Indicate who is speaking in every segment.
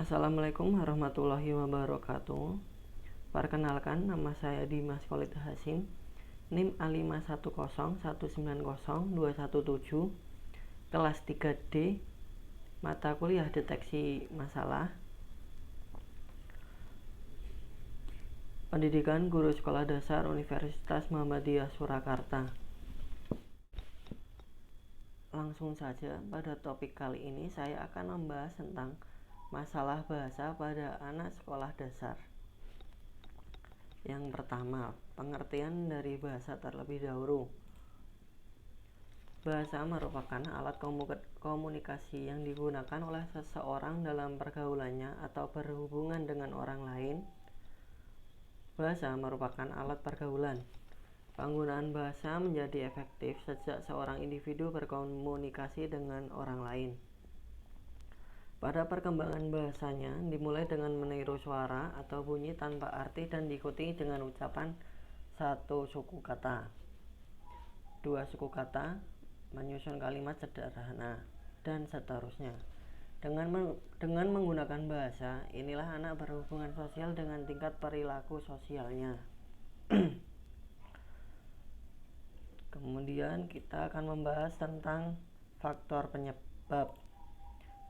Speaker 1: Assalamualaikum warahmatullahi wabarakatuh. Perkenalkan, nama saya Dimas Khalid Hasim, NIM A5101902117, kelas 3D, mata kuliah deteksi masalah, Pendidikan Guru Sekolah Dasar Universitas Muhammadiyah Surakarta. Langsung saja, pada topik kali ini saya akan membahas tentang masalah bahasa pada anak sekolah dasar. Yang pertama, pengertian dari bahasa terlebih dahulu. Bahasa merupakan alat komunikasi yang digunakan oleh seseorang dalam pergaulannya atau berhubungan dengan orang lain. Bahasa merupakan alat pergaulan. Penggunaan bahasa menjadi efektif sejak seorang individu berkomunikasi dengan orang lain. Pada perkembangan bahasanya dimulai dengan meniru suara atau bunyi tanpa arti dan diikuti dengan ucapan satu suku kata, dua suku kata, menyusun kalimat sederhana, dan seterusnya. Dengan menggunakan bahasa, inilah anak berhubungan sosial dengan tingkat perilaku sosialnya. Kemudian kita akan membahas tentang faktor penyebab.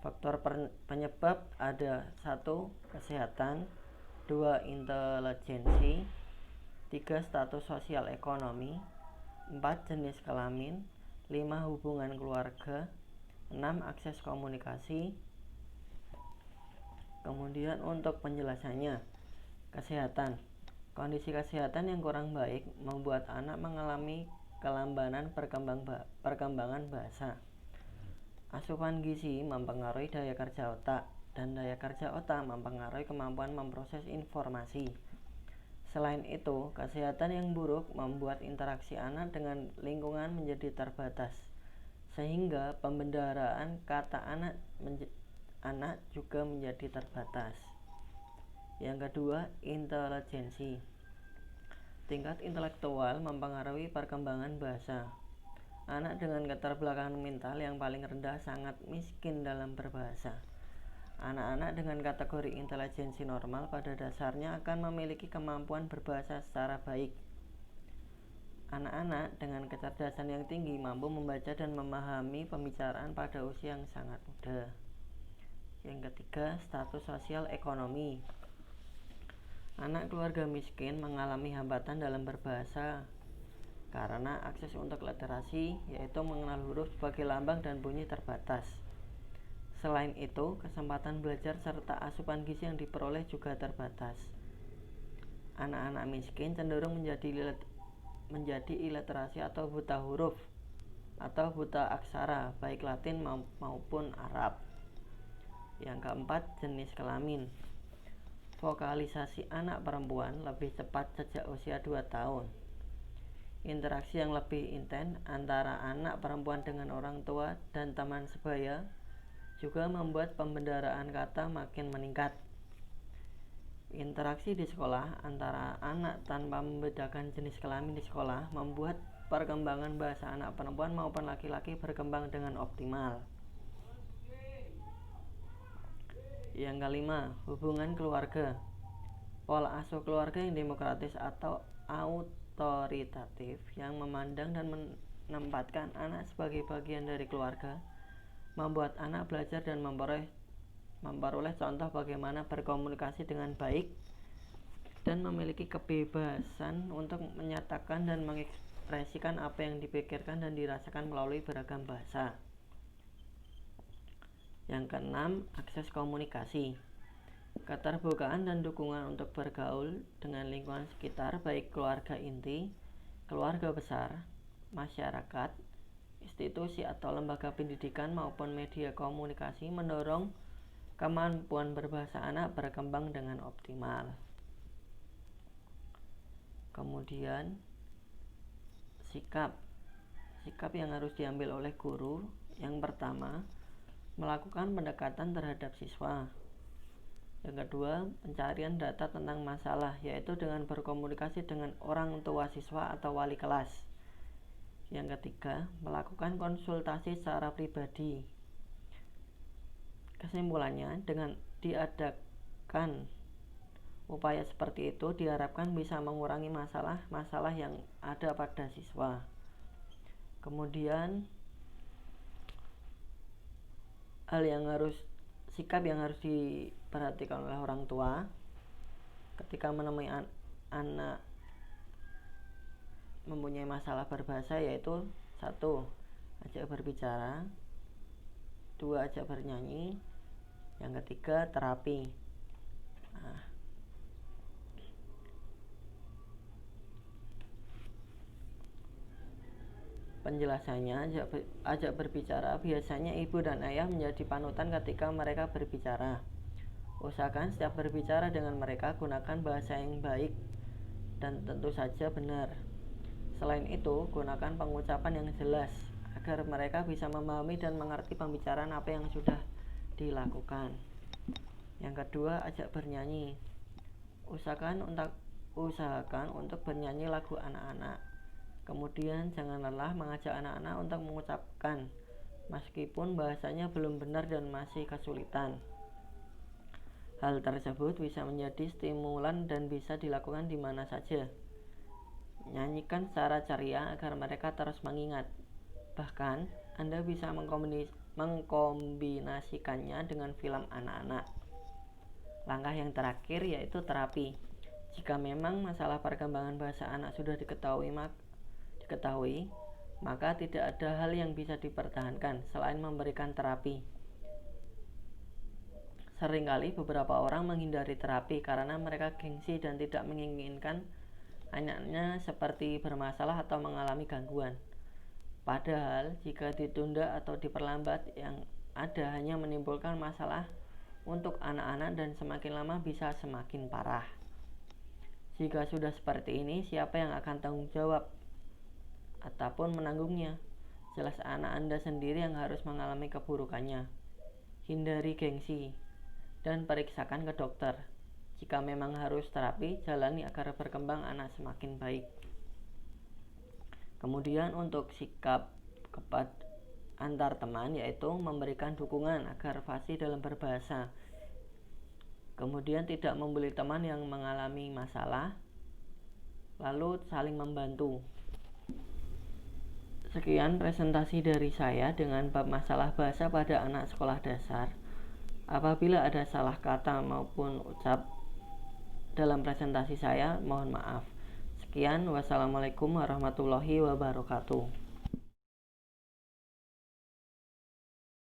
Speaker 1: Faktor penyebab ada 1. Kesehatan, 2. Intelijensi, 3. Status sosial ekonomi, 4. Jenis kelamin, 5. Hubungan keluarga, 6. Akses komunikasi. Kemudian untuk penjelasannya, kesehatan. Kondisi kesehatan yang kurang baik membuat anak mengalami kelambanan perkembangan bahasa. Asupan gizi mempengaruhi daya kerja otak, dan daya kerja otak mempengaruhi kemampuan memproses informasi. Selain itu, kesehatan yang buruk membuat interaksi anak dengan lingkungan menjadi terbatas, sehingga pembendaharaan kata anak juga menjadi terbatas. Yang kedua, intelijensi. Tingkat intelektual mempengaruhi perkembangan bahasa. Anak dengan keterbelakangan mental yang paling rendah sangat miskin dalam berbahasa. Anak-anak dengan kategori intelijensi normal pada dasarnya akan memiliki kemampuan berbahasa secara baik. Anak-anak dengan kecerdasan yang tinggi mampu membaca dan memahami pembicaraan pada usia yang sangat muda. Yang ketiga, status sosial ekonomi. Anak keluarga miskin mengalami hambatan dalam berbahasa karena akses untuk literasi, yaitu mengenal huruf sebagai lambang dan bunyi, terbatas. Selain itu, kesempatan belajar serta asupan gizi yang diperoleh juga terbatas. Anak-anak miskin cenderung menjadi iliterasi atau buta huruf atau buta aksara, baik Latin maupun Arab. Yang keempat, jenis kelamin. Vokalisasi anak perempuan lebih cepat sejak usia 2 tahun. Interaksi yang lebih intens antara anak perempuan dengan orang tua dan teman sebaya juga membuat pembendaharaan kata makin meningkat. Interaksi di sekolah antara anak tanpa membedakan jenis kelamin di sekolah membuat perkembangan bahasa anak perempuan maupun laki-laki berkembang dengan optimal. Yang kelima, hubungan keluarga. Pola asuh keluarga yang demokratis atau autoritatif yang memandang dan menempatkan anak sebagai bagian dari keluarga membuat anak belajar dan memperoleh contoh bagaimana berkomunikasi dengan baik dan memiliki kebebasan untuk menyatakan dan mengekspresikan apa yang dipikirkan dan dirasakan melalui beragam bahasa. Yang keenam, akses komunikasi. Keterbukaan dan dukungan untuk bergaul dengan lingkungan sekitar, baik keluarga inti, keluarga besar, masyarakat, institusi atau lembaga pendidikan maupun media komunikasi mendorong kemampuan berbahasa anak berkembang dengan optimal. Kemudian, sikap yang harus diambil oleh guru. Yang pertama, melakukan pendekatan terhadap siswa. Yang kedua, pencarian data tentang masalah, yaitu dengan berkomunikasi dengan orang tua siswa atau wali kelas. Yang ketiga, melakukan konsultasi secara pribadi. Kesimpulannya, diadakan upaya seperti itu diharapkan bisa mengurangi masalah-masalah yang ada pada siswa. Kemudian sikap yang harus diperhatikan oleh orang tua ketika menemui anak mempunyai masalah berbahasa, yaitu 1. Ajak berbicara, 2. Ajak bernyanyi, yang ketiga terapi. Penjelasannya, ajak berbicara biasanya ibu dan ayah menjadi panutan ketika mereka berbicara. Usahakan setiap berbicara dengan mereka gunakan bahasa yang baik dan tentu saja benar. Selain itu, gunakan pengucapan yang jelas agar mereka bisa memahami dan mengerti pembicaraan apa yang sudah dilakukan. Yang kedua, ajak bernyanyi. Usahakan untuk bernyanyi lagu anak-anak. Kemudian jangan lelah mengajak anak-anak untuk mengucapkan meskipun bahasanya belum benar dan masih kesulitan. Hal tersebut bisa menjadi stimulan dan bisa dilakukan di mana saja. Nyanyikan secara ceria agar mereka terus mengingat. Bahkan, Anda bisa mengkombinasikannya dengan film anak-anak. Langkah yang terakhir yaitu terapi. Jika memang masalah perkembangan bahasa anak sudah diketahui, maka tidak ada hal yang bisa dipertahankan selain memberikan terapi. Seringkali beberapa orang menghindari terapi karena mereka gengsi dan tidak menginginkan anaknya seperti bermasalah atau mengalami gangguan. Padahal jika ditunda atau diperlambat, yang ada hanya menimbulkan masalah untuk anak-anak dan semakin lama bisa semakin parah. Jika sudah seperti ini, siapa yang akan tanggung jawab ataupun menanggungnya? Jelas anak Anda sendiri yang harus mengalami keburukannya. Hindari gengsi dan periksakan ke dokter. Jika memang harus terapi, jalani agar berkembang anak semakin baik. Kemudian untuk sikap antar teman, yaitu memberikan dukungan agar fasih dalam berbahasa. Kemudian tidak membuli teman yang mengalami masalah, lalu saling membantu. Sekian presentasi dari saya dengan bab masalah bahasa pada anak sekolah dasar. Apabila ada salah kata maupun ucap dalam presentasi saya, mohon maaf. Sekian, wassalamualaikum warahmatullahi wabarakatuh.